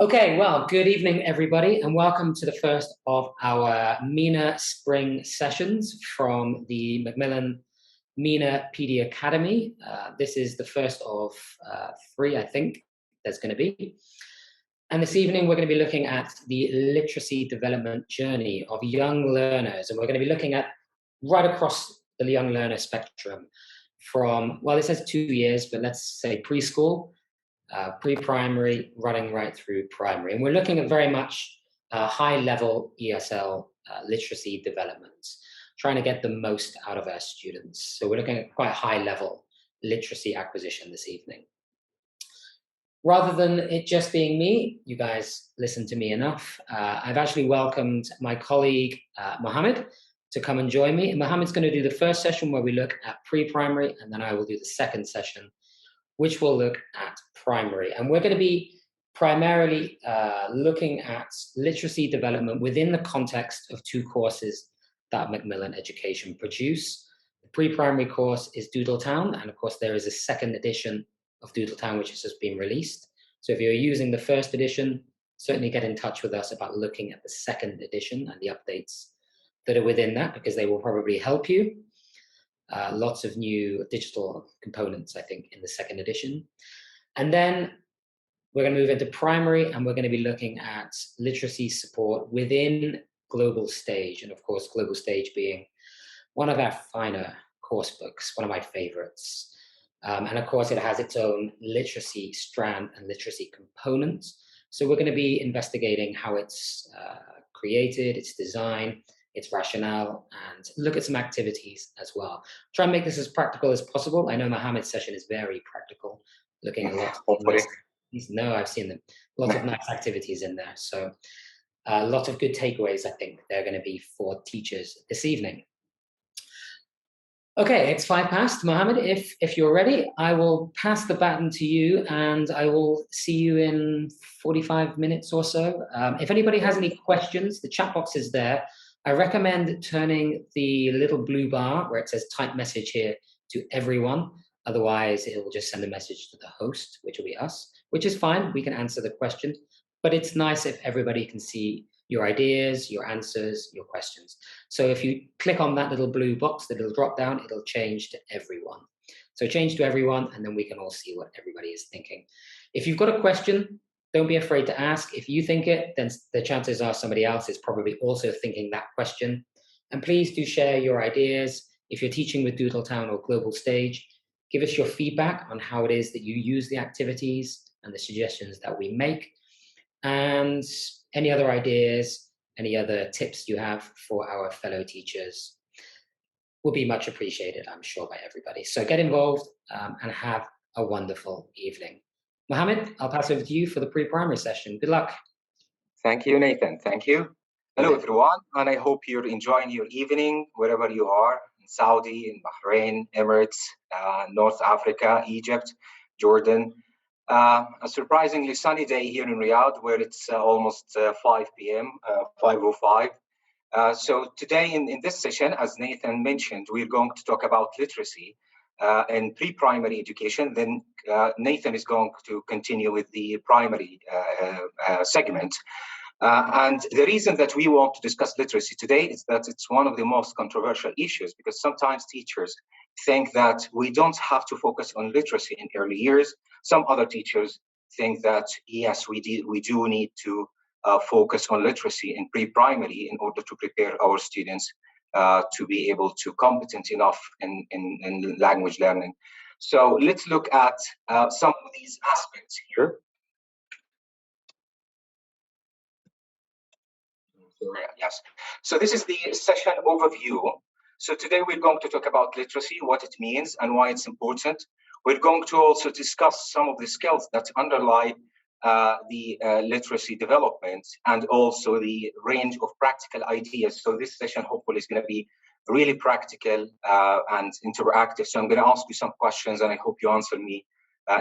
Okay, well, good evening, everybody, and welcome to the first of our MENA spring sessions from the Macmillan MENA PD Academy. This is the first of three, I think, there's going to be. And this evening, we're going to be looking at the literacy development journey of young learners. And we're going to be looking at right across the young learner spectrum from, well, it says 2 years, but let's say preschool, pre-primary, running right through primary. And we're looking at very much high-level ESL literacy development, trying to get the most out of our students. So we're looking at quite high-level literacy acquisition this evening. Rather than it just being me, you guys listen to me enough. I've actually welcomed my colleague, Mohammed, to come and join me. And Mohammed's going to do the first session where we look at pre-primary, and then I will do the second session, which will look at primary. And we're going to be primarily looking at literacy development within the context of two courses that Macmillan Education produce. The pre-primary course is Doodle Town, and of course there is a second edition of Doodle Town which has just been released. So if you're using the first edition, certainly get in touch with us about looking at the second edition and the updates that are within that, because they will probably help you. Lots of new digital components, I think, in the second edition. And then we're going to move into primary, and we're going to be looking at literacy support within Global Stage. And of course, Global Stage being one of our finer course books, one of my favorites. And of course, it has its own literacy strand and literacy component. So we're going to be investigating how it's created, its design, its rationale, and look at some activities as well. Try and make this as practical as possible. I know Mohammed's session is very practical, looking at lots of nice, no, I've seen them, lots of nice activities in there. So lots of good takeaways, I think, they're going to be for teachers this evening. Okay, it's 5 past. Mohammed, if you're ready, I will pass the baton to you, and I will see you in 45 minutes or so. If anybody has any questions, the chat box is there. I recommend turning the little blue bar where it says type message here to everyone. Otherwise, it will just send a message to the host, which will be us, which is fine. We can answer the question, but it's nice if everybody can see your ideas, your answers, your questions. So if you click on that little blue box, the little drop down, it'll change to everyone. So change to everyone, and then we can all see what everybody is thinking. If you've got a question, don't be afraid to ask. If you think it, then the chances are somebody else is probably also thinking that question. And please do share your ideas. If you're teaching with Doodle Town or Global Stage, give us your feedback on how it is that you use the activities and the suggestions that we make. And any other ideas, any other tips you have for our fellow teachers will be much appreciated, I'm sure, by everybody. So get involved and have a wonderful evening. Mohammed, I'll pass over to you for the pre-primary session. Good luck. Thank you, Nathan. Thank you. Hello, everyone, and I hope you're enjoying your evening wherever you are, in Saudi, in Bahrain, Emirates, North Africa, Egypt, Jordan. A surprisingly sunny day here in Riyadh, where it's almost 5 p.m., 5:05. So today in this session, as Nathan mentioned, we're going to talk about literacy in pre-primary education. Then Nathan is going to continue with the primary segment. And the reason that we want to discuss literacy today is that it's one of the most controversial issues, because sometimes teachers think that we don't have to focus on literacy in early years. Some other teachers think that, yes, we do need to focus on literacy in pre-primary in order to prepare our students to be able to competent enough in language learning. So let's look at some of these aspects here. Yes. So this is the session overview. So today we're going to talk about literacy, what it means and why it's important. We're going to also discuss some of the skills that underlie the literacy development, and also the range of practical ideas. So this session hopefully is going to be really practical and interactive. So I'm going to ask you some questions, and I hope you answer me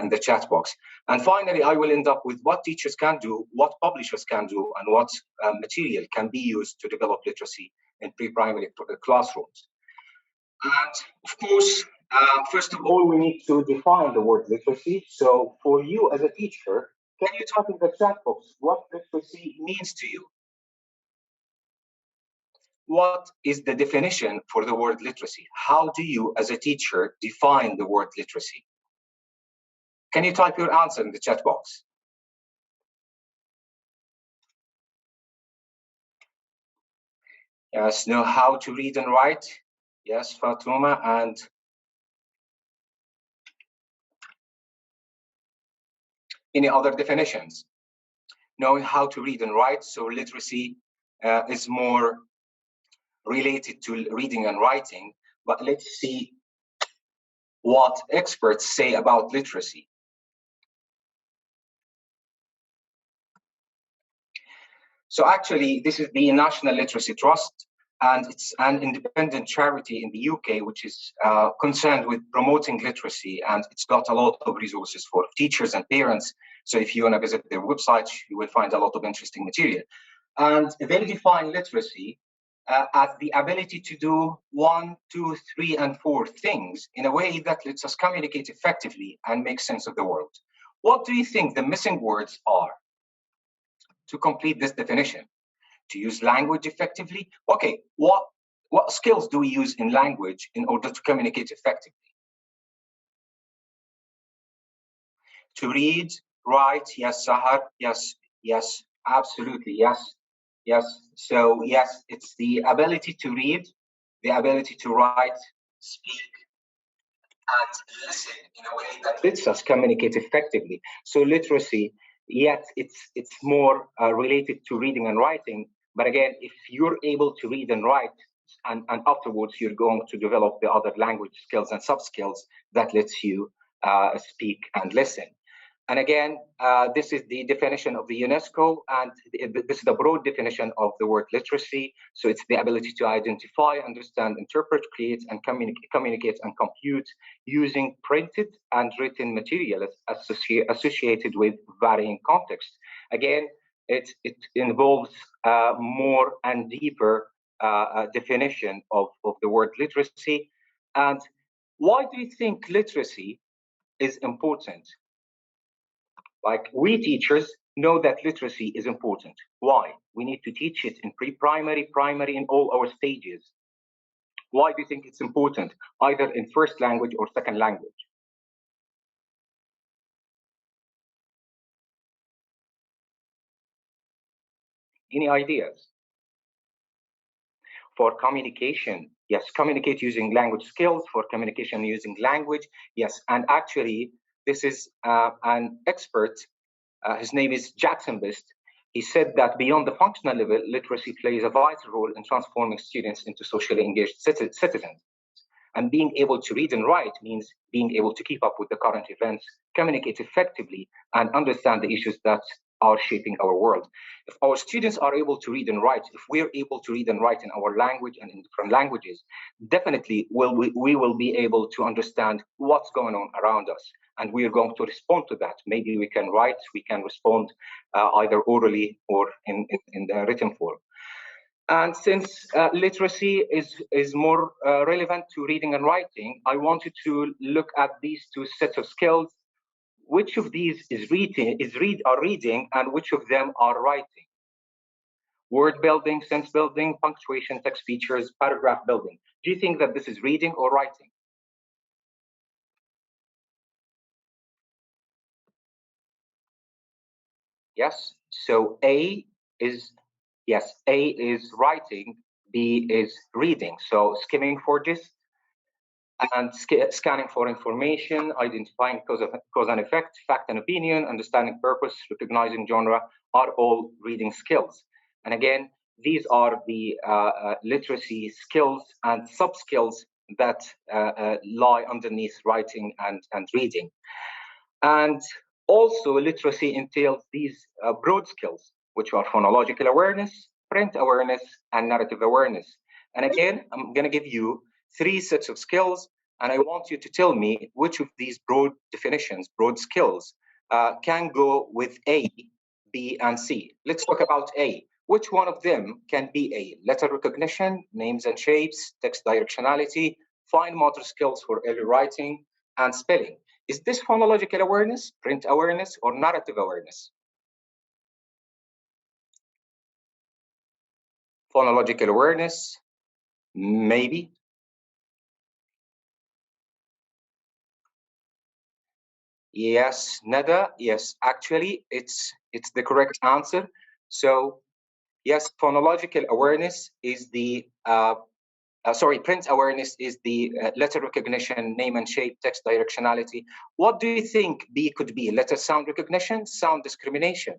in the chat box. And finally, I will end up with what teachers can do, what publishers can do, and what material can be used to develop literacy in pre-primary classrooms. And of course, first of all, we need to define the word literacy. So for you as a teacher, Can you type in the chat box what literacy means to you? What is the definition for the word literacy? How do you, as a teacher, define the word literacy? Can you type your answer in the chat box? Yes, know how to read and write. Yes, Fatuma. And any other definitions? Knowing how to read and write. So literacy is more related to reading and writing. But let's see what experts say about literacy. So actually, this is the National Literacy Trust, and it's an independent charity in the UK, which is concerned with promoting literacy, and it's got a lot of resources for teachers and parents. So if you want to visit their website, you will find a lot of interesting material. And they define literacy as the ability to do 1, 2, 3, and 4 things in a way that lets us communicate effectively and make sense of the world. What do you think the missing words are to complete this definition? To use language effectively? Okay, what skills do we use in language in order to communicate effectively? To read, write, yes, Sahar, yes, absolutely, yes. So yes, it's the ability to read, the ability to write, speak, and listen in a way that lets us communicate effectively. So literacy, yes, it's more related to reading and writing. But again, if you're able to read and write, and afterwards you're going to develop the other language skills and sub skills that lets you speak and listen. And again, this is the definition of the UNESCO, and this is the broad definition of the word literacy. So it's the ability to identify, understand, interpret, create, and communicate and compute using printed and written materials associated with varying contexts. Again, it involves more and deeper definition of the word literacy. And why do you think literacy is important? Like, we teachers know that literacy is important. Why? We need to teach it in pre-primary, primary, in all our stages. Why do you think it's important, either in first language or second language? Any ideas? For communication, yes, communicate using language skills. For communication using language, yes. And actually, this is an expert. His name is Jackson Best. He said that beyond the functional level, literacy plays a vital role in transforming students into socially engaged citizens. And being able to read and write means being able to keep up with the current events, communicate effectively, and understand the issues that are shaping our world. If our students are able to read and write, if we're able to read and write in our language and in different languages, definitely we will be able to understand what's going on around us. And we are going to respond to that. Maybe we can write, we can respond either orally or in the written form. And since literacy is more relevant to reading and writing, I wanted to look at these two sets of skills. Which of these is reading, and which of them are writing? Word building, sense building, punctuation, text features, paragraph building. Do you think that this is reading or writing? Yes. So A is writing, B is reading. So skimming for gist and scanning for information, identifying cause and effect, fact and opinion, understanding purpose, recognizing genre are all reading skills. And again, these are the literacy skills and sub-skills that lie underneath writing and reading. And also, literacy entails these broad skills, which are phonological awareness, print awareness, and narrative awareness. And again, I'm going to give you 3 sets of skills, and I want you to tell me which of these broad definitions, broad skills, can go with A, B, and C. Let's talk about A. Which one of them can be A? Letter recognition, names and shapes, text directionality, fine motor skills for early writing, and spelling. Is this phonological awareness, print awareness, or narrative awareness? Phonological awareness, maybe. Yes, Nada, yes, actually, it's the correct answer. So yes, phonological awareness is the print awareness is the letter recognition, name and shape, text directionality. What do you think B could be? Letter sound recognition, sound discrimination?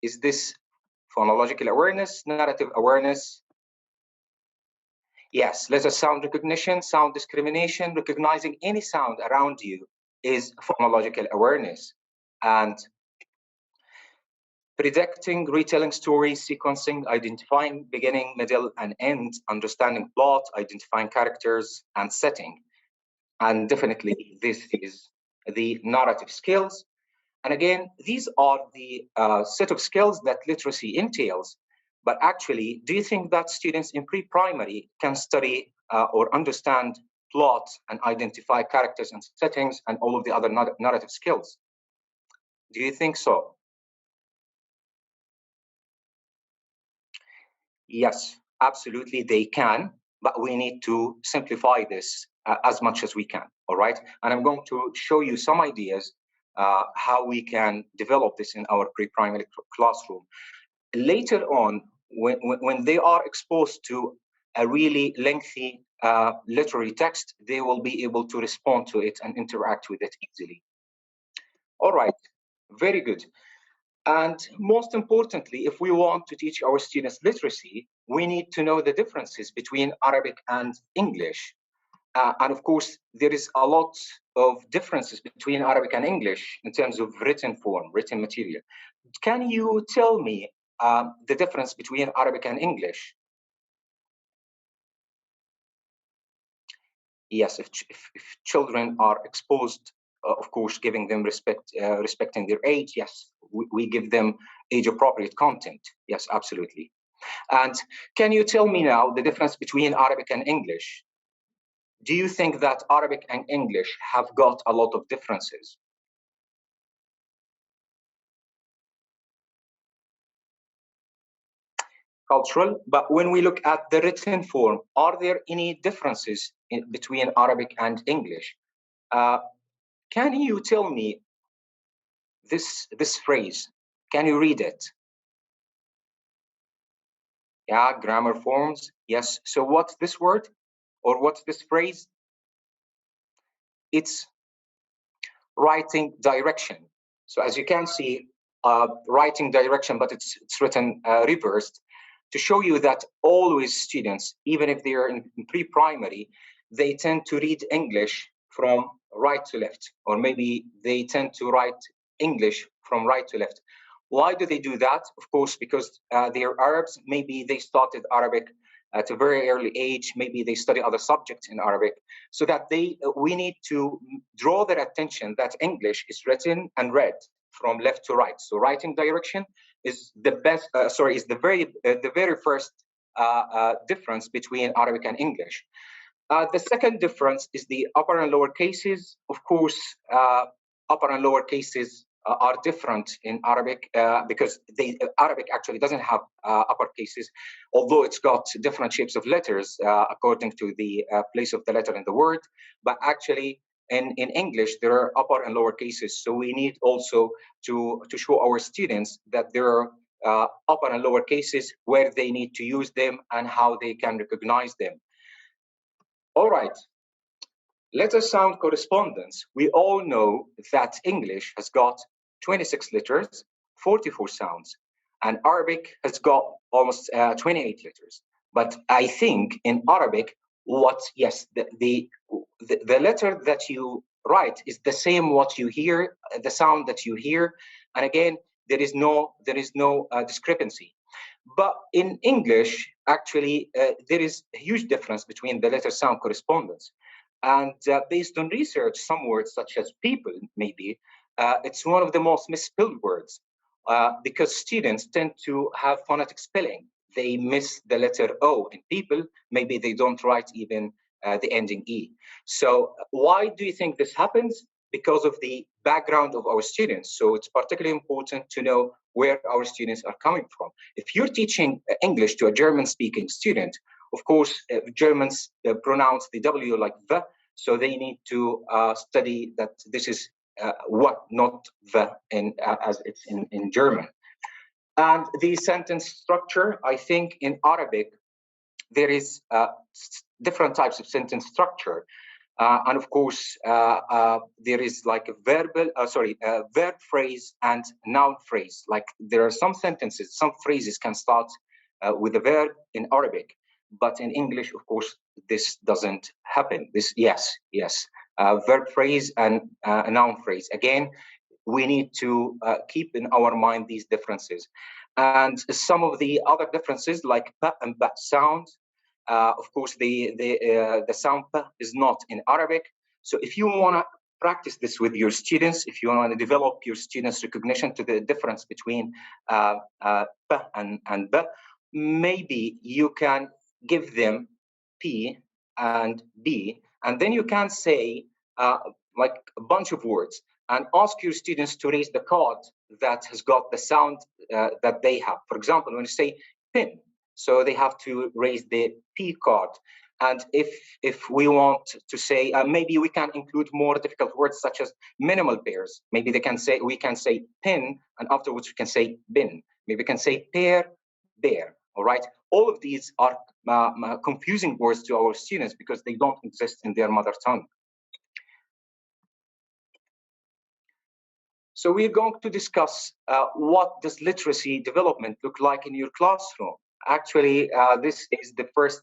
Is this phonological awareness, narrative awareness? Yes, letter sound recognition, sound discrimination, recognizing any sound around you is phonological awareness. And predicting, retelling stories, sequencing, identifying beginning, middle, and end, understanding plot, identifying characters, and setting. And definitely, this is the narrative skills. And again, these are the set of skills that literacy entails. But actually, do you think that students in pre-primary can study or understand plot and identify characters and settings and all of the other narrative skills? Do you think so? Yes, absolutely they can, but we need to simplify this as much as we can, all right? And I'm going to show you some ideas how we can develop this in our pre-primary classroom. Later on, when they are exposed to a really lengthy literary text, they will be able to respond to it and interact with it easily. All right, very good. And most importantly, if we want to teach our students literacy, we need to know the differences between Arabic and English. And of course, there is a lot of differences between Arabic and English in terms of written form, written material. Can you tell me the difference between Arabic and English? Yes, if children are exposed, of course, giving them respect, respecting their age, yes, we give them age-appropriate content. Yes, absolutely. And can you tell me now the difference between Arabic and English? Do you think that Arabic and English have got a lot of differences? Cultural, but when we look at the written form, are there any differences between Arabic and English? Can you tell me this phrase? Can you read it? Yeah, grammar forms. Yes. So what's this word or what's this phrase? It's writing direction. So as you can see, writing direction, but it's written reversed to show you that always students, even if they are in pre-primary, they tend to read English from right to left, or maybe they tend to write English from right to left. Why do they do that? Of course, because they are Arabs. Maybe they started Arabic at a very early age. Maybe they study other subjects in Arabic, so that we need to draw their attention that English is written and read from left to right. So writing direction is the best. Is the very first difference between Arabic and English. The second difference is the upper and lower cases. Of course, upper and lower cases are different in Arabic because Arabic actually doesn't have upper cases, although it's got different shapes of letters according to the place of the letter in the word. But actually, in English, there are upper and lower cases. So we need also to show our students that there are upper and lower cases, where they need to use them and how they can recognize them. All right. Letter sound correspondence. We all know that English has got 26 letters, 44 sounds, and Arabic has got almost 28 letters. But I think in Arabic, the letter that you write is the same what you hear, the sound that you hear, and again, there is no discrepancy. But in English, actually, there is a huge difference between the letter sound correspondence. And based on research, some words such as people, maybe, it's one of the most misspelled words because students tend to have phonetic spelling. They miss the letter O in people. Maybe they don't write even the ending E. So why do you think this happens? Because of the background of our students. So it's particularly important to know where our students are coming from. If you're teaching English to a German-speaking student, of course, Germans pronounce the W like the, so they need to study that this is what, not the, as it's in German. And the sentence structure, I think in Arabic, there is different types of sentence structure. And of course, there is like a verb phrase and noun phrase. Like there are some sentences, some phrases can start with a verb in Arabic, but in English, of course, this doesn't happen. Yes, verb phrase and a noun phrase. Again, we need to keep in our mind these differences. And some of the other differences, like p and b sounds, of course, the sound p is not in Arabic. So if you want to practice this with your students, if you want to develop your students' recognition to the difference between p and b, maybe you can give them p and b, and then you can say like a bunch of words and ask your students to raise the card that has got the sound that they have. For example, when you say pin, so they have to raise the P card. And if we want to say, maybe we can include more difficult words such as minimal pairs. Maybe we can say pin, and afterwards we can say bin. Maybe we can say pair, bear, all right? All of these are confusing words to our students because they don't exist in their mother tongue. So we're going to discuss what does literacy development look like in your classroom. Actually, this is the first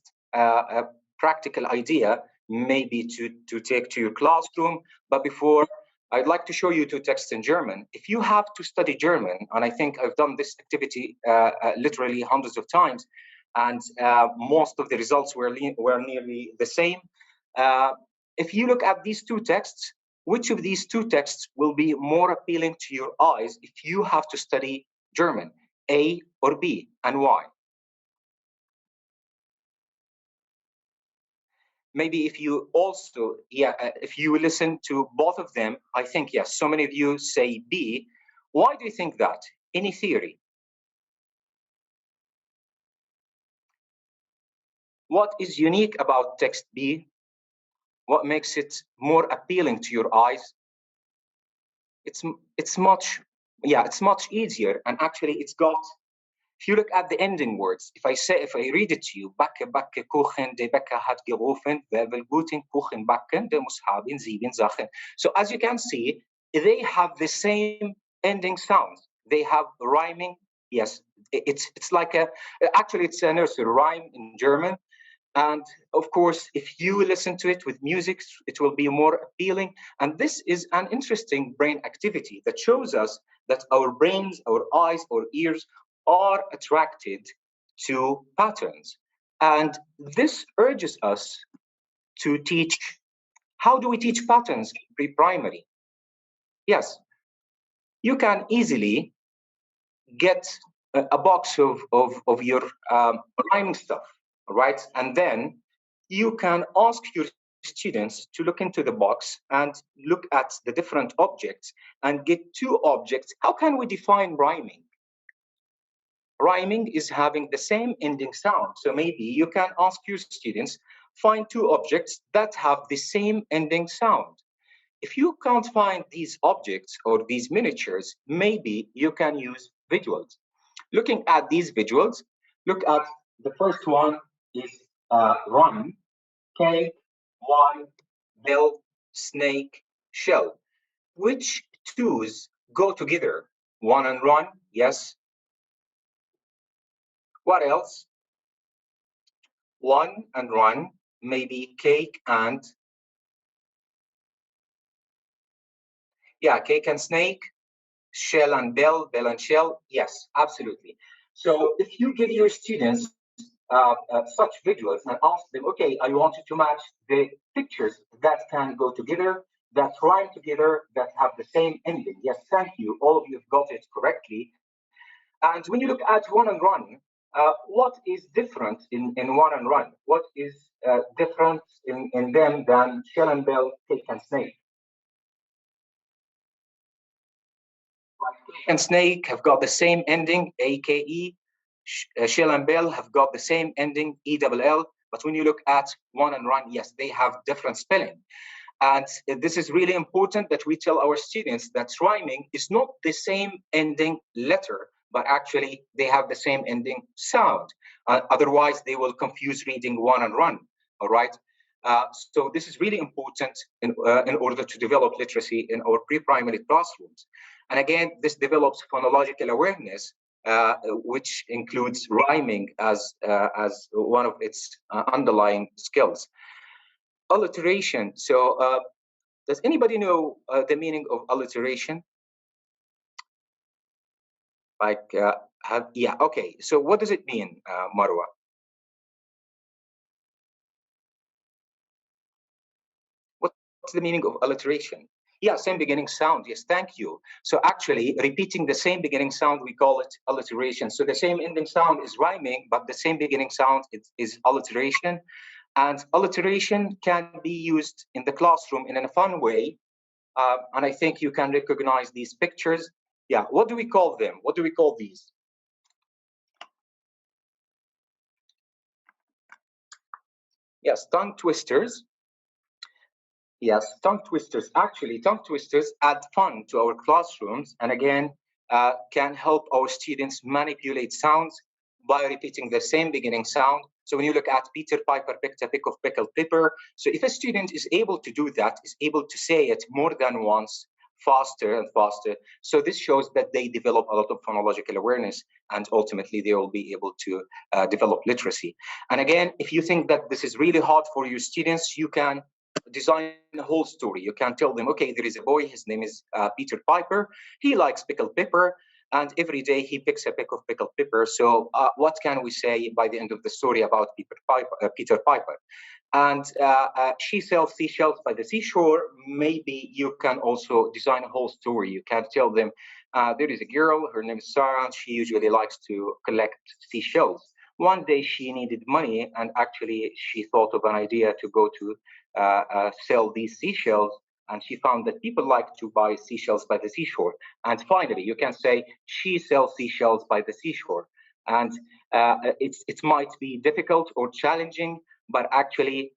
practical idea maybe to take to your classroom. But before, I'd like to show you two texts in German. If you have to study German, and I think I've done this activity literally hundreds of times, and most of the results were nearly the same. If you look at these two texts, which of these two texts will be more appealing to your eyes if you have to study German, A or B, and why? Maybe if you also, if you listen to both of them, I think, yes, so many of you say B. Why do you think that? Any theory? What is unique about text B? What makes it more appealing to your eyes? It's much easier, and actually it's got, if you look at the ending words, if I read it to you, backe, backe, kuchen, de Bäcker hat gerufen, wer will guten Kuchen backen, der muss haben 7 Sachen. So as you can see, they have the same ending sounds. They have rhyming. Yes, it's like actually it's a nursery rhyme in German. And of course, if you listen to it with music, it will be more appealing. And this is an interesting brain activity that shows us that our brains, our eyes, our ears are attracted to patterns. And this urges us to teach. How do we teach patterns in pre-primary? Yes, you can easily get a box of your rhyming stuff, right? And then you can ask your students to look into the box and look at the different objects and get two objects. How can we define rhyming? Rhyming is having the same ending sound. So maybe you can ask your students, find two objects that have the same ending sound. If you can't find these objects or these miniatures, maybe you can use visuals. Looking at these visuals, look at the first one is run, cake, wine, bill, snake, shell. Which twos go together? One and run, yes. What else? One and run, maybe cake and, cake and snake, shell and bell, bell and shell, yes, absolutely. So if you give your students such visuals and ask them, okay, I want you to match the pictures that can go together, that rhyme together, that have the same ending. Yes, thank you. All of you have got it correctly. And when you look at one and run, what is different in one and run? What is different in them than shell and bell, cake and snake? Like cake and snake have got the same ending, AKE. Shell and bell have got the same ending, ELL. But when you look at one and run, yes, they have different spelling. And this is really important that we tell our students that rhyming is not the same ending letter, but actually they have the same ending sound. Otherwise, they will confuse reading one and run, all right? So this is really important in order to develop literacy in our pre-primary classrooms. And again, this develops phonological awareness, which includes rhyming as one of its underlying skills. Alliteration. So does anybody know the meaning of alliteration? Like, yeah, okay. So what does it mean, Marwa? What's the meaning of alliteration? Yeah, same beginning sound. Yes, thank you. So actually, repeating the same beginning sound, we call it alliteration. So the same ending sound is rhyming, but the same beginning sound is alliteration. And alliteration can be used in the classroom in a fun way. And I think you can recognize these pictures. Yeah, what do we call them? What do we call these? Yes, tongue twisters. Yes, tongue twisters. Actually, tongue twisters add fun to our classrooms and again, can help our students manipulate sounds by repeating the same beginning sound. So when you look at Peter Piper picked a peck of pickled pepper, so if a student is able to do that, is able to say it more than once, faster and faster, so this shows that they develop a lot of phonological awareness and ultimately they will be able to develop literacy. And again, if you think that this is really hard for your students, you can design a whole story. You can tell them, okay, there is a boy, his name is Peter Piper. He likes pickled pepper, and every day he picks a peck of pickled pepper. So what can we say by the end of the story about Peter Piper? And she sells seashells by the seashore. Maybe you can also design a whole story. You can tell them, there is a girl, her name is Sarah, and she usually likes to collect seashells. One day she needed money, and actually she thought of an idea to go to sell these seashells, and she found that people like to buy seashells by the seashore. And finally, you can say she sells seashells by the seashore. And it might be difficult or challenging, but actually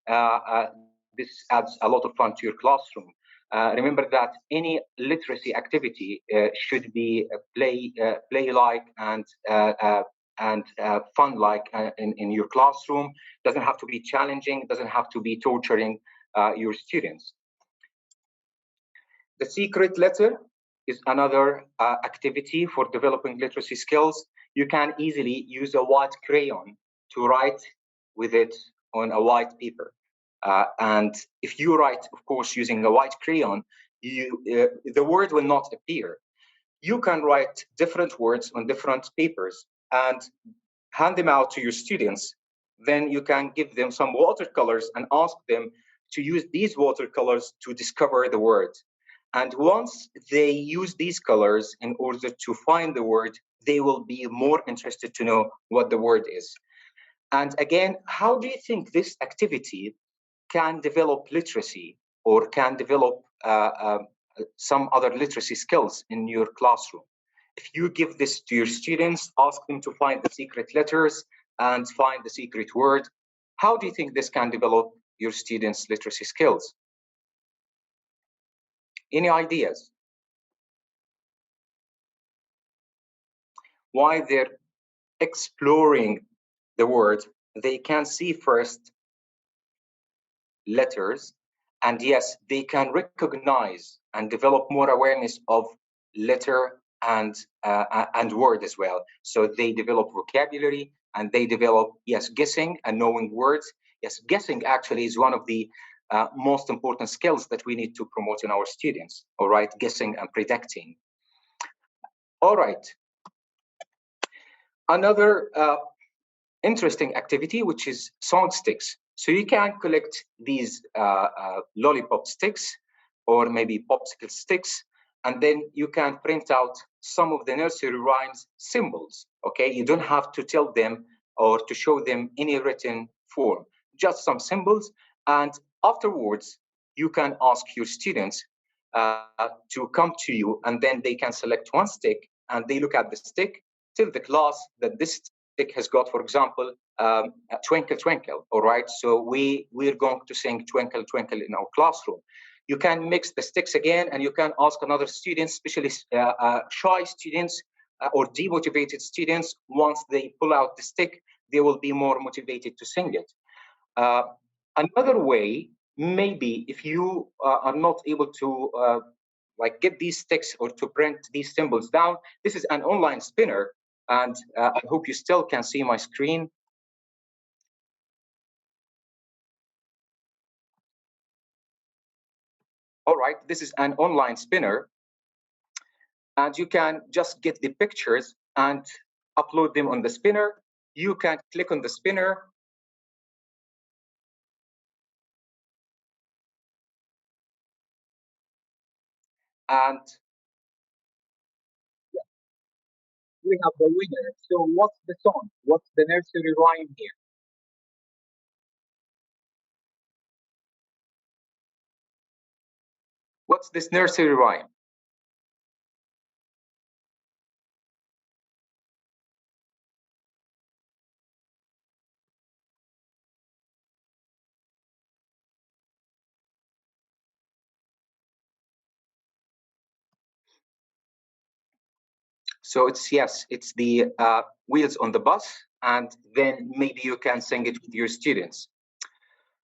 this adds a lot of fun to your classroom. Remember that any literacy activity should be play-like and fun-like in your classroom. Doesn't have to be challenging, doesn't have to be torturing your students. The secret letter is another activity for developing literacy skills. You can easily use a white crayon to write with it on a white paper. And if you write, of course, using a white crayon, the word will not appear. You can write different words on different papers and hand them out to your students. Then you can give them some watercolors and ask them to use these watercolors to discover the word. And once they use these colors in order to find the word, they will be more interested to know what the word is. And again, how do you think this activity can develop literacy or can develop some other literacy skills in your classroom? If you give this to your students, ask them to find the secret letters and find the secret word, how do you think this can develop your students' literacy skills? Any ideas? While they're exploring the word, they can see first letters, and yes, they can recognize and develop more awareness of letter and word as well. So they develop vocabulary and they develop, yes, guessing and knowing words. Yes, guessing actually is one of the most important skills that we need to promote in our students, all right, guessing and predicting. All right. Another interesting activity, which is song sticks. So you can collect these lollipop sticks or maybe popsicle sticks, and then you can print out some of the nursery rhymes symbols. Okay, you don't have to tell them or to show them any written form, just some symbols. And afterwards, you can ask your students to come to you, and then they can select one stick and they look at the stick, tell the class that this stick has got, for example, twinkle twinkle. All right, so we're going to sing twinkle twinkle in our classroom. You can mix the sticks again, and you can ask another students, especially shy students or demotivated students. Once they pull out the stick, they will be more motivated to sing it. Another way, maybe if you are not able to like get these sticks or to print these symbols down, this is an online spinner, and I hope you still can see my screen. All right, this is an online spinner, and you can just get the pictures and upload them on the spinner. You can click on the spinner, and we have the winner. So what's the song? What's the nursery rhyme here? What's this nursery rhyme? So it's, yes, it's the wheels on the bus, and then maybe you can sing it with your students.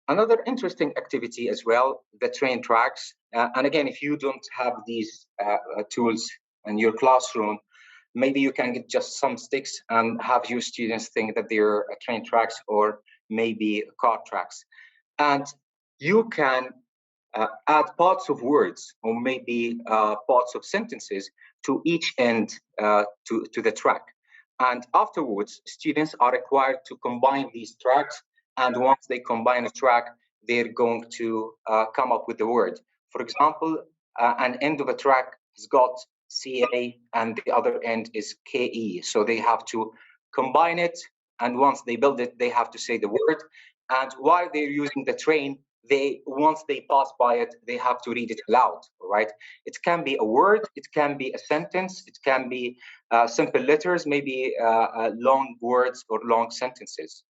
Another interesting activity as well, the train tracks. And again, if you don't have these tools in your classroom, maybe you can get just some sticks and have your students think that they're train tracks or maybe car tracks. And you can add parts of words or maybe parts of sentences to each end to the track. And afterwards, students are required to combine these tracks. And once they combine a track, they're going to come up with the word. For example, an end of a track has got CA and the other end is KE. So they have to combine it. And once they build it, they have to say the word. And while they're using the train, once they pass by it, they have to read it aloud, right? It can be a word, it can be a sentence, it can be simple letters, maybe long words or long sentences.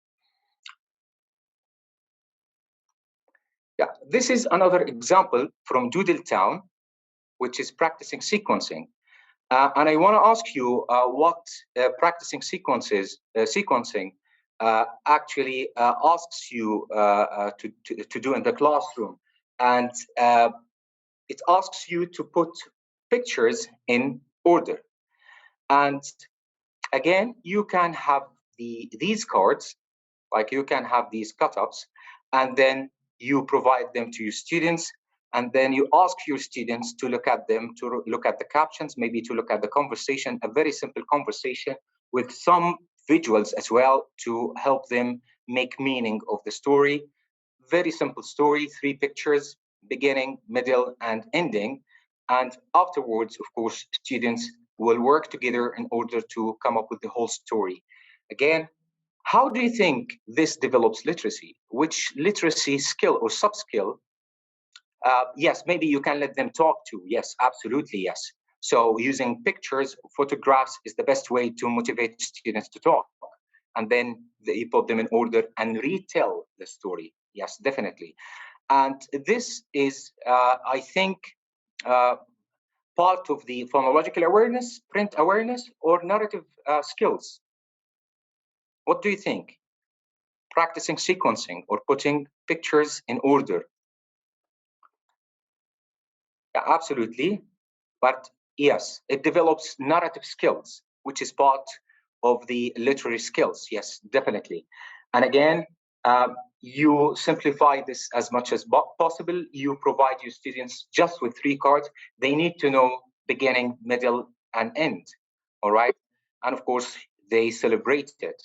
Yeah, this is another example from Doodle Town, which is practicing sequencing. And I want to ask you what practicing sequencing actually asks you to do in the classroom. And it asks you to put pictures in order. And again, you can have these cards, like you can have these cut-ups, and then you provide them to your students, and then you ask your students to look at them, to look at the captions, maybe to look at the conversation, a very simple conversation with some visuals as well to help them make meaning of the story. Very simple story, 3 pictures, beginning, middle, and ending. And afterwards, of course, students will work together in order to come up with the whole story. Again, how do you think this develops literacy? Which literacy skill or sub-skill? Yes, maybe you can let them talk to. Yes, absolutely, yes. So using pictures, photographs is the best way to motivate students to talk. And then you put them in order and retell the story. Yes, definitely. And this is, I think, part of the phonological awareness, print awareness, or narrative skills. What do you think? Practicing sequencing or putting pictures in order? Yeah, absolutely. But yes, it develops narrative skills, which is part of the literary skills. Yes, definitely. And again, you simplify this as much as possible. You provide your students just with 3 cards. They need to know beginning, middle, and end. All right. And of course, they celebrate it.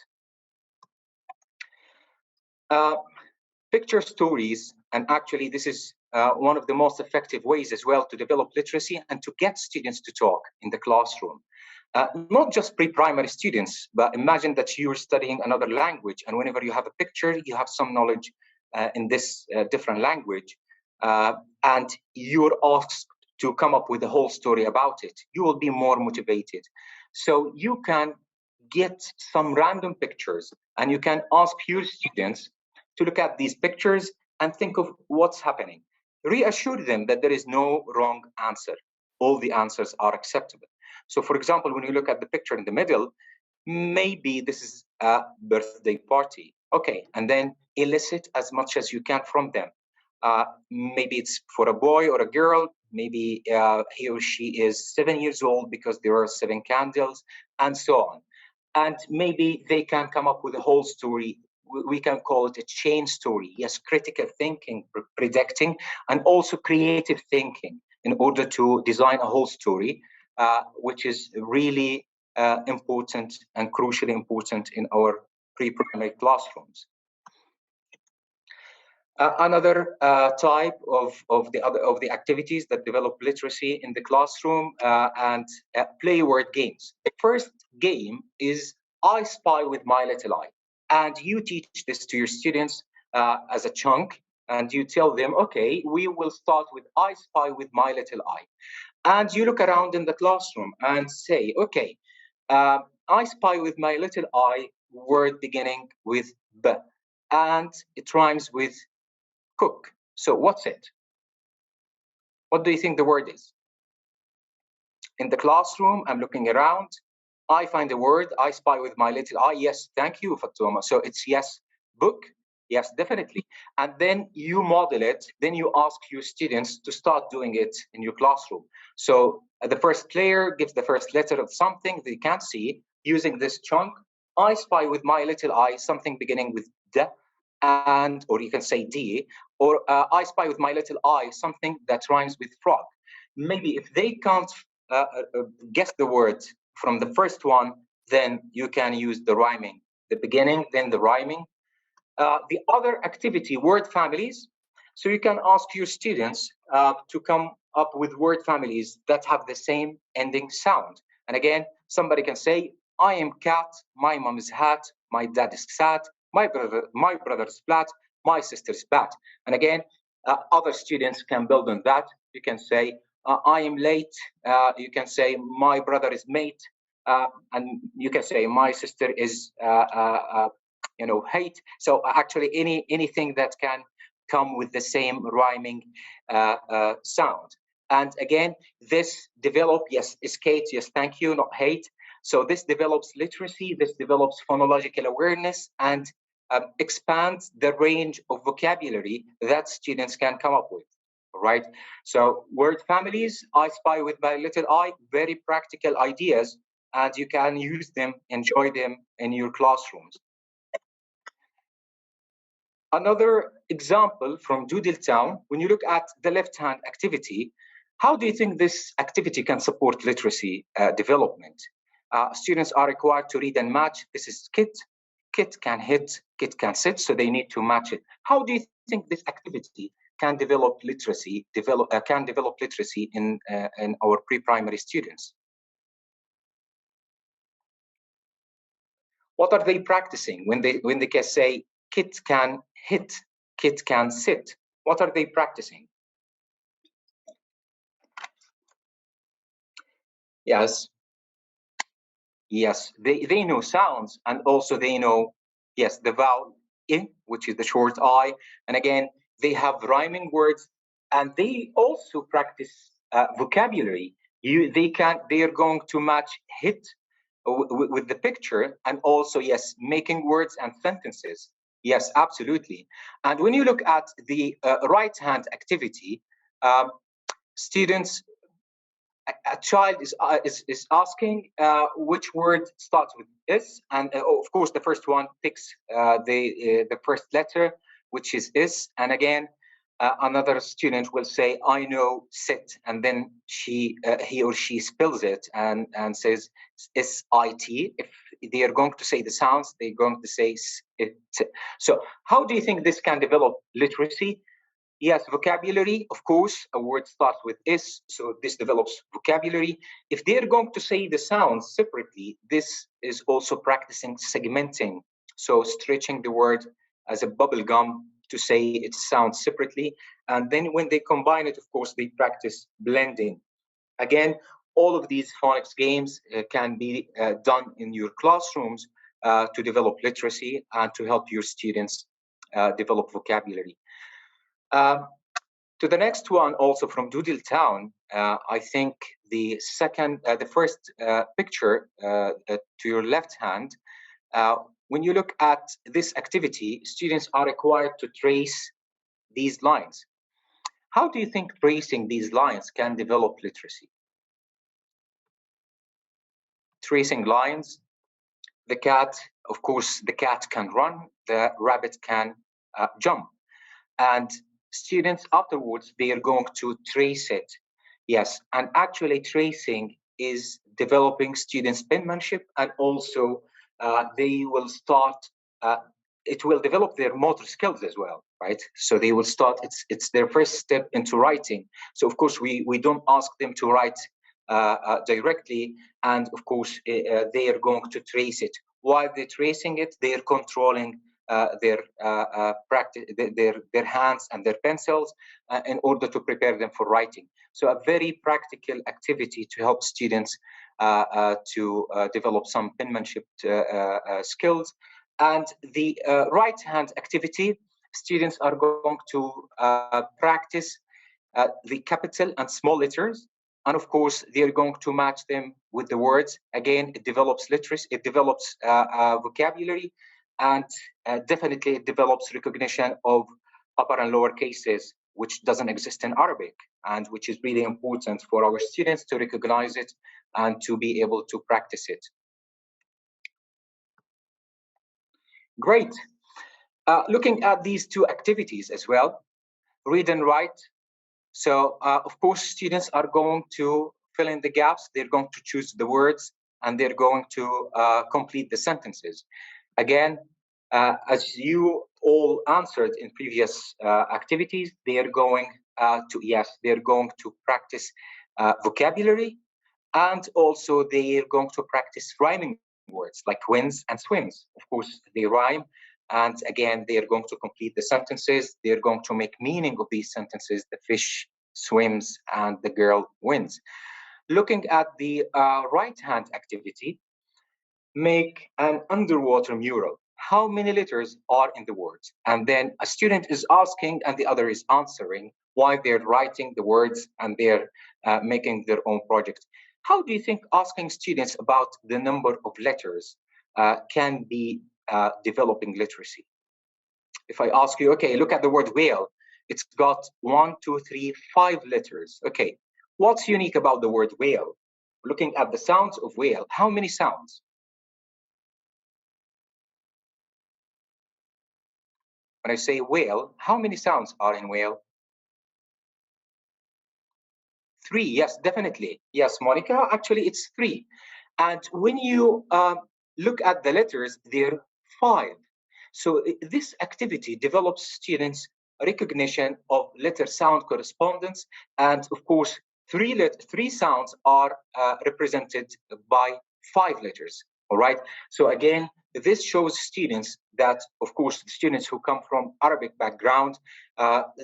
Picture stories, and actually this is one of the most effective ways as well to develop literacy and to get students to talk in the classroom. Not just pre-primary students, but imagine that you're studying another language, and whenever you have a picture, you have some knowledge in this different language, and you're asked to come up with the whole story about it. You will be more motivated. So you can get some random pictures, and you can ask your students to look at these pictures and think of what's happening. Reassure them that there is no wrong answer. All the answers are acceptable. So for example, when you look at the picture in the middle, maybe this is a birthday party. Okay, and then elicit as much as you can from them. Maybe it's for a boy or a girl. Maybe he or she is 7 years old because there are 7 candles, and so on. And maybe they can come up with a whole story. We can call it a chain story. Yes, critical thinking, predicting, and also creative thinking in order to design a whole story, which is really important and crucially important in our pre-primary classrooms. Another type of the activities that develop literacy in the classroom and play word games. The first game is I Spy with My Little Eye, and you teach this to your students as a chunk, and you tell them, okay, we will start with I Spy with My Little Eye, and you look around in the classroom and say, okay, I spy with my little eye word beginning with B, and it rhymes with cook. So what's it? What do you think the word is? In the classroom, I'm looking around. I find a word. I spy with my little eye. Yes, thank you, Fatuma. So it's yes, book. Yes, definitely. And then you model it. Then you ask your students to start doing it in your classroom. So the first player gives the first letter of something they can't see using this chunk. I spy with my little eye something beginning with D, and or you can say D, or I spy with my little eye something that rhymes with frog. Maybe if they can't guess the word from the first one, then you can use the rhyming, the beginning, then the rhyming. The other activity, word families. So you can ask your students to come up with word families that have the same ending sound. And again, somebody can say, I am cat, my mom is hat, my dad is sad, my brother's flat, my sister's bat. And again, other students can build on that. You can say, I am late. You can say, my brother is mate. And you can say, my sister is hate. So actually anything that can come with the same rhyming sound. And again, this develop, yes, is Kate, yes, thank you, not hate. So this develops literacy, this develops phonological awareness, and expands the range of vocabulary that students can come up with, right? So word families, I spy with my little eye, very practical ideas, and you can use them, enjoy them in your classrooms. Another example from Doodle Town, when you look at the left-hand activity, how do you think this activity can support literacy development? Students are required to read and match. This is Kit. Kit can hit, Kit can sit, so they need to match it. How do you think this activity can develop literacy, in our pre-primary students? What are they practicing when they can say Kit can hit, Kit can sit? What are they practicing? Yes. Yes, they know sounds, and also they know, yes, the vowel I, which is the short I. And again, they have rhyming words, and they also practice vocabulary. They are going to match hit with the picture, and also, yes, making words and sentences. Yes, absolutely. And when you look at the right-hand activity, students, a child is asking which word starts with S, and of course the first one picks the first letter, which is S, and again another student will say, I know sit, and then he or she spells it and says S-I-T. If they are going to say the sounds, they're going to say it. So how do you think this can develop literacy? Yes, vocabulary, of course, a word starts with S, so this develops vocabulary. If they're going to say the sounds separately, this is also practicing segmenting. So stretching the word as a bubble gum to say its sounds separately. And then when they combine it, of course, they practice blending. Again, all of these phonics games can be done in your classrooms to develop literacy and to help your students develop vocabulary. To the next one, also from Doodle Town, I think the first picture to your left hand, when you look at this activity, students are required to trace these lines. How do you think tracing these lines can develop literacy? Tracing lines, the cat, of course, the cat can run, the rabbit can jump. And students afterwards, they are going to trace it. Yes, and actually tracing is developing students' penmanship, and also they will start, it will develop their motor skills as well, right? So they will start, it's their first step into writing. So of course, we don't ask them to write directly, and of course, they are going to trace it. While they're tracing it, they're controlling their practice, their hands and their pencils in order to prepare them for writing. So a very practical activity to help students to develop some penmanship skills. And the right hand activity, students are going to practice the capital and small letters. And of course, they're going to match them with the words. Again, it develops literacy, it develops vocabulary, and definitely it develops recognition of upper and lower cases, which doesn't exist in Arabic, and which is really important for our students to recognize it and to be able to practice it. Great. Looking at these two activities as well, read and write. So, of course, students are going to fill in the gaps. They're going to choose the words, and they're going to complete the sentences. Again, as you all answered in previous activities, they are going they're going to practice vocabulary, and also they are going to practice rhyming words like wins and swims. Of course, they rhyme. And again, they are going to complete the sentences. They're going to make meaning of these sentences. The fish swims and the girl wins. Looking at the right-hand activity, make an underwater mural. How many letters are in the words? And then a student is asking and the other is answering while they're writing the words and they're making their own project. How do you think asking students about the number of letters can be developing literacy? If I ask you, okay, look at the word whale. It's got 1, 2, 3, 5 letters. Okay, what's unique about the word whale? Looking at the sounds of whale, how many sounds? When I say whale, how many sounds are in whale? 3, yes, definitely. Yes, Monica, actually it's 3. And when you look at the letters, they're 5. So this activity develops students' recognition of letter sound correspondence. And of course, 3 sounds are represented by 5 letters. All right. So again, this shows students that, of course, students who come from Arabic background,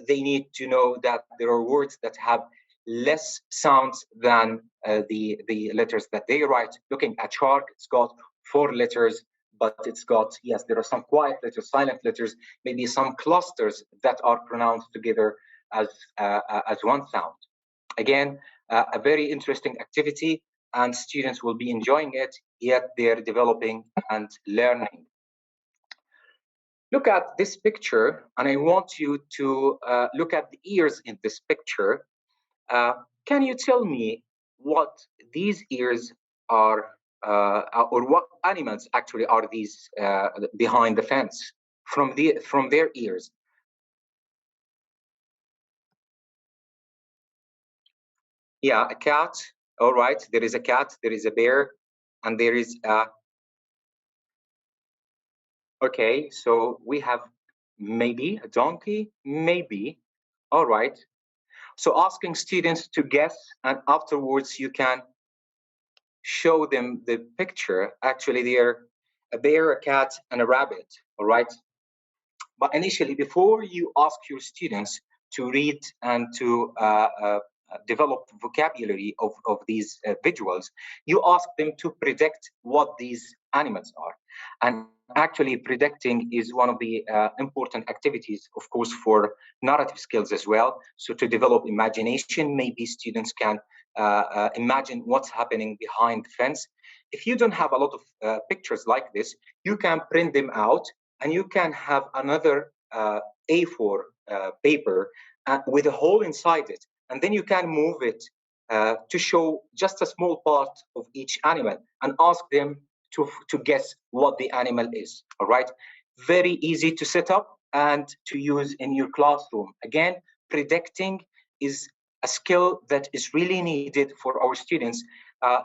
they need to know that there are words that have less sounds than the letters that they write. Looking at shark, it's got 4 letters, but it's got, yes, there are some quiet letters, silent letters, maybe some clusters that are pronounced together as one sound. Again, a very interesting activity, and students will be enjoying it, yet they're developing and learning. Look at this picture, and I want you to look at the ears in this picture. Can you tell me what these ears are, or what animals actually are these behind the fence from their ears? Yeah, a cat. All right, there is a cat, there is a bear, and there is a. Okay, so we have maybe a donkey, maybe. All right. So asking students to guess, and afterwards you can show them the picture. Actually, they're a bear, a cat, and a rabbit. All right. But initially, before you ask your students to read and to develop vocabulary of these visuals, you ask them to predict what these animals are. And actually, predicting is one of the important activities, of course, for narrative skills as well. So to develop imagination, maybe students can imagine what's happening behind the fence. If you don't have a lot of pictures like this, you can print them out, and you can have another A4 paper with a hole inside it, and then you can move it to show just a small part of each animal and ask them to guess what the animal is. All right, very easy to set up and to use in your classroom. Again, predicting is a skill that is really needed for our students.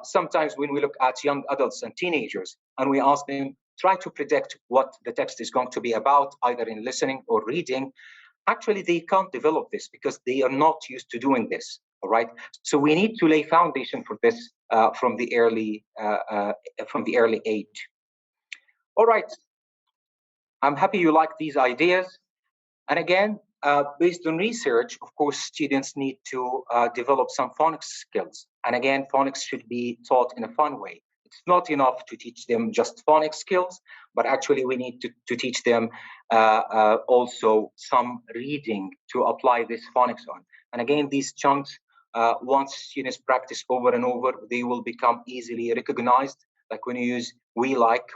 Sometimes when we look at young adults and teenagers and we ask them, try to predict what the text is going to be about, either in listening or reading, actually they can't develop this because they are not used to doing this. All right. So we need to lay foundation for this from the early age. All right. I'm happy you like these ideas. And again, based on research, of course, students need to develop some phonics skills. And again, phonics should be taught in a fun way. It's not enough to teach them just phonics skills, but actually we need to teach them also some reading to apply this phonics on. And again, these chunks, once students practice over and over, they will become easily recognized. Like when you use we like,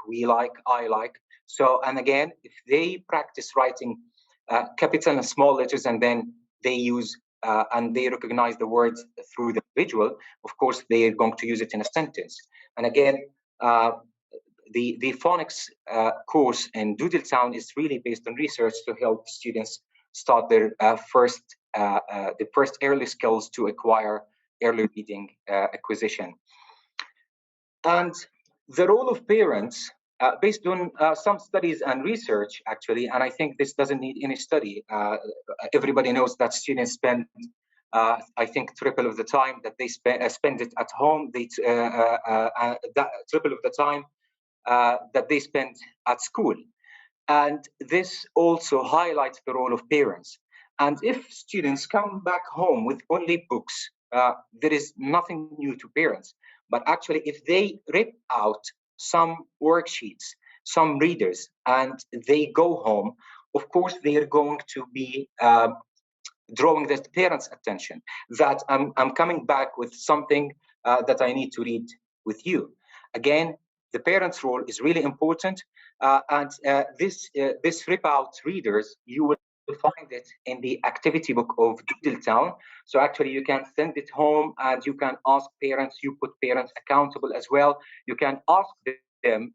I like. So, and again, if they practice writing capital and small letters, and then they use and they recognize the words through the visual, of course, they are going to use it in a sentence. And again, the phonics course in Doodle Town is really based on research to help students start their first early skills to acquire early reading acquisition. And the role of parents, based on some studies and research, actually, and I think this doesn't need any study. Everybody knows that students spend, I think, triple of the time that they spend it at home. They that triple of the time that they spend at school, and this also highlights the role of parents. And if students come back home with only books, there is nothing new to parents. But actually, if they rip out some worksheets, some readers, and they go home, of course, they are going to be drawing the parents' attention that I'm coming back with something that I need to read with you. Again, the parents' role is really important. And this rip out readers, you will find it in the activity book of Doodle Town. So actually you can send it home and you can ask parents, you put parents accountable as well. You can ask them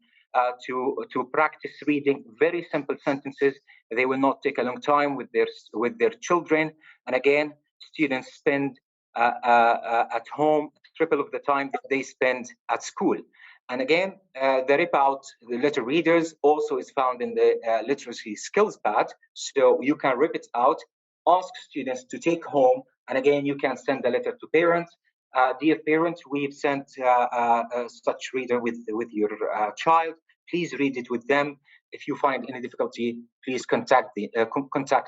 to practice reading very simple sentences. They will not take a long time with their children. And again, students spend at home triple of the time that they spend at school. And again, the rip out the letter readers also is found in the literacy skills pad. So you can rip it out, ask students to take home, and again, you can send a letter to parents. Dear parents, we've sent such reader with your child. Please read it with them. If you find any difficulty, please contact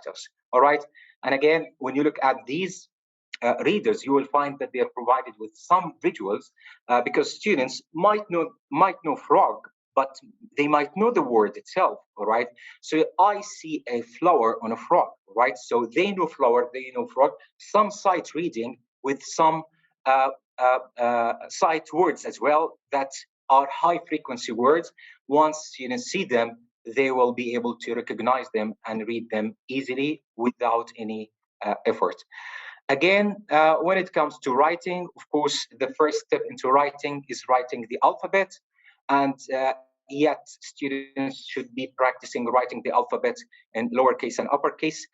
us. All right. And again, when you look at these readers, you will find that they are provided with some visuals because students might know frog, but they might know the word itself. All right. So I see a flower on a frog. Right. So they know flower, they know frog. Some sight reading with some sight words as well that are high frequency words. Once students see them, they will be able to recognize them and read them easily without any effort. Again, when it comes to writing, of course, the first step into writing is writing the alphabet. And yet students should be practicing writing the alphabet in lowercase and uppercase,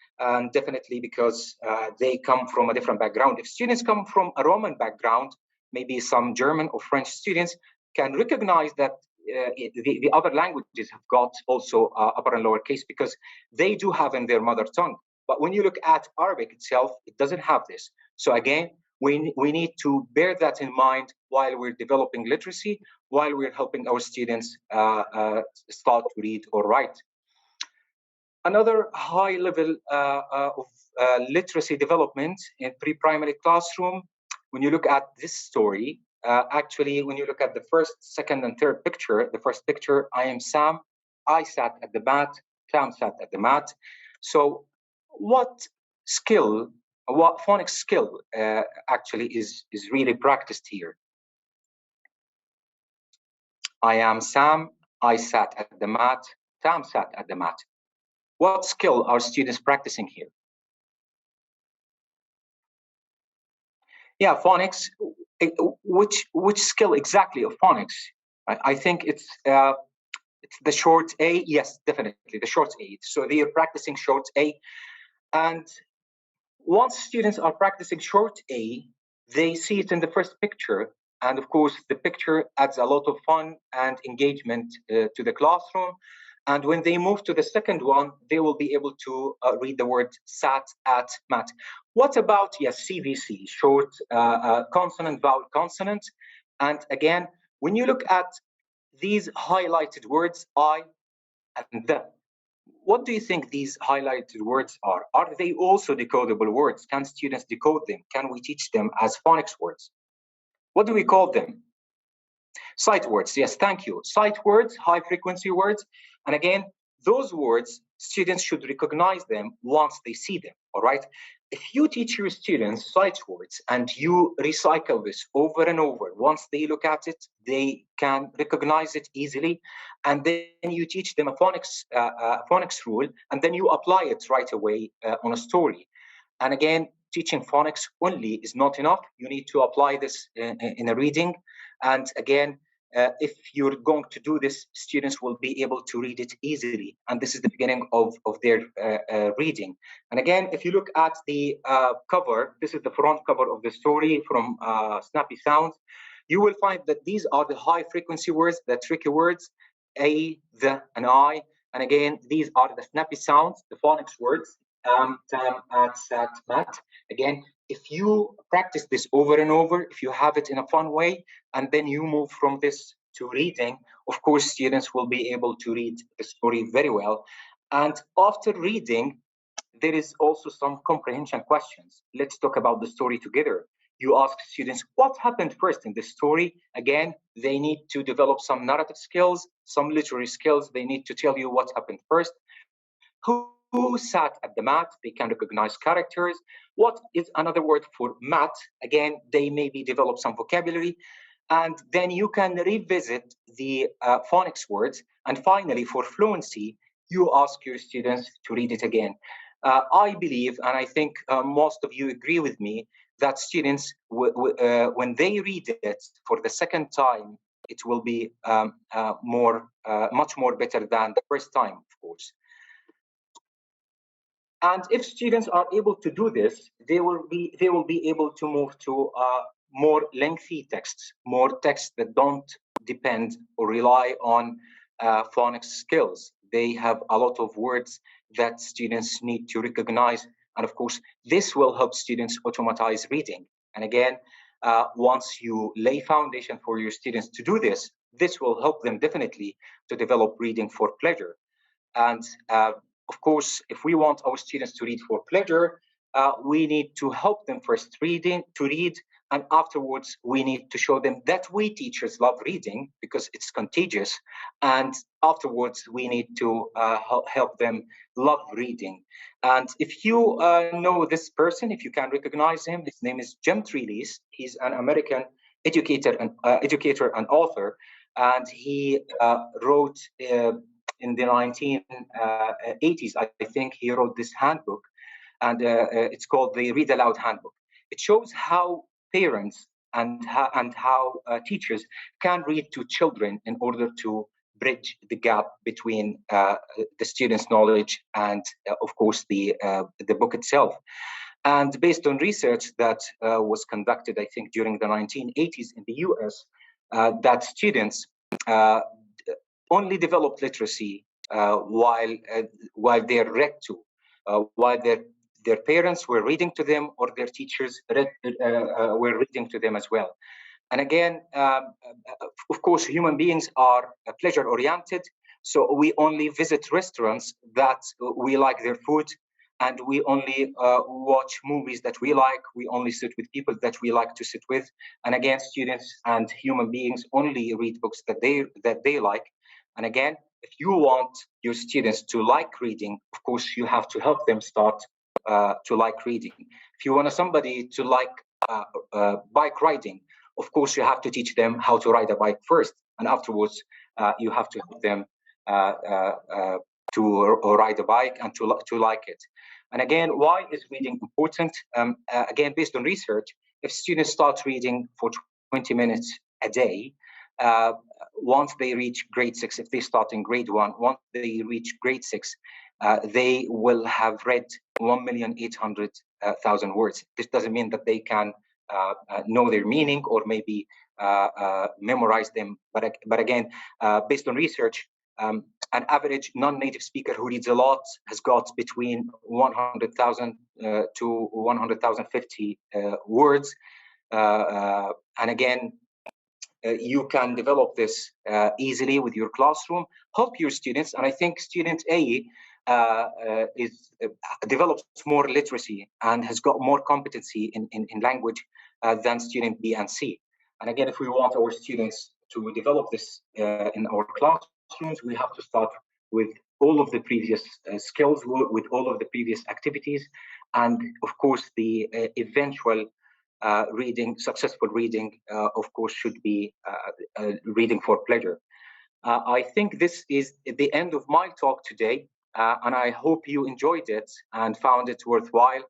definitely because they come from a different background. If students come from a Roman background, maybe some German or French students can recognize that the other languages have got also upper and lower case because they do have in their mother tongue. But when you look at Arabic itself, it doesn't have this. So again, we need to bear that in mind while we're developing literacy, while we're helping our students start to read or write. Another high level of literacy development in pre-primary classroom, when you look at this story, actually, when you look at the first, second, and third picture, the first picture, I am Sam, I sat at the mat, Sam sat at the mat. So what skill, what phonics skill actually is really practiced here? I am Sam, I sat at the mat, Sam sat at the mat. What skill are students practicing here? Yeah, phonics. Which skill exactly of phonics? I think it's the short A. Yes, definitely the short A. So they are practicing short A, and once students are practicing short A, they see it in the first picture, and of course the picture adds a lot of fun and engagement to the classroom. And when they move to the second one, they will be able to read the word sat, at, mat. What about, yes, CVC, short consonant, vowel, consonant? And again, when you look at these highlighted words, I and the, what do you think these highlighted words are? Are they also decodable words? Can students decode them? Can we teach them as phonics words? What do we call them? Sight words, yes, thank you. Sight words, high frequency words. And again, those words, students should recognize them once they see them, all right? If you teach your students sight words and you recycle this over and over, once they look at it, they can recognize it easily. And then you teach them a phonics rule, and then you apply it right away on a story. And again, teaching phonics only is not enough. You need to apply this in a reading. And again, if you're going to do this, students will be able to read it easily. And this is the beginning of their reading. And again, if you look at the cover, this is the front cover of the story from Snappy Sounds. You will find that these are the high frequency words, the tricky words, A, the, and I. And again, these are the snappy sounds, the phonics words, tam, at, sat, mat. Again, if you practice this over and over, if you have it in a fun way, and then you move from this to reading, of course, students will be able to read the story very well. And after reading, there is also some comprehension questions. Let's talk about the story together. You ask students, what happened first in this story? Again, they need to develop some narrative skills, some literary skills. They need to tell you what happened first. Who sat at the mat? They can recognize characters. What is another word for mat? Again, they maybe develop some vocabulary. And then you can revisit the phonics words. And finally, for fluency, you ask your students to read it again. I believe, and I think most of you agree with me, that students, when they read it for the second time, it will be much more better than the first time, of course. And if students are able to do this, they will be able to move to more lengthy texts, more texts that don't depend or rely on phonics skills. They have a lot of words that students need to recognize. And of course, this will help students automatize reading. And again, once you lay foundation for your students to do this, this will help them definitely to develop reading for pleasure. And of course, if we want our students to read for pleasure, we need to help them first read, and afterwards we need to show them that we teachers love reading because it's contagious. And afterwards we need to help them love reading. And if you know this person, if you can recognize him, his name is Jim Trelease. He's an American educator and author, and he wrote in the 1980s, I think, he wrote this handbook, and it's called the Read Aloud Handbook. It shows how parents and how teachers can read to children in order to bridge the gap between the students' knowledge and, of course, the book itself. And based on research that was conducted, I think, during the 1980s in the US, that students only develop literacy while they're read to. while their parents were reading to them, or their teachers were reading to them as well. And again, of course, human beings are pleasure-oriented, so we only visit restaurants that we like their food, and we only watch movies that we like. We only sit with people that we like to sit with. And again, students and human beings only read books that they like. And again, if you want your students to like reading, of course, you have to help them start to like reading. If you want somebody to like bike riding, of course, you have to teach them how to ride a bike first, and afterwards, you have to help them to ride a bike and to like it. And again, why is reading important? Again, based on research, if students start reading for 20 minutes a day, once they reach grade 6, if they start in grade 1, once they reach grade 6, they will have read 1,800,000 words. This doesn't mean that they can know their meaning or maybe memorize them. But again, based on research, an average non-native speaker who reads a lot has got between 100,000 to 100,050 words. And again, you can develop this easily with your classroom. Help your students, and I think student A develops more literacy and has got more competency in language than student B and C. And again, if we want our students to develop this in our classrooms, we have to start with all of the previous skills, with all of the previous activities, and of course the eventual successful reading, of course, should be reading for pleasure. I think this is the end of my talk today, and I hope you enjoyed it and found it worthwhile.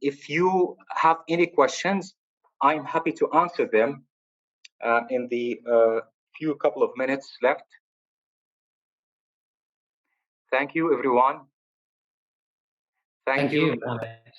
If you have any questions, I'm happy to answer them in the few couple of minutes left. Thank you, everyone. Thank you, Mohammed.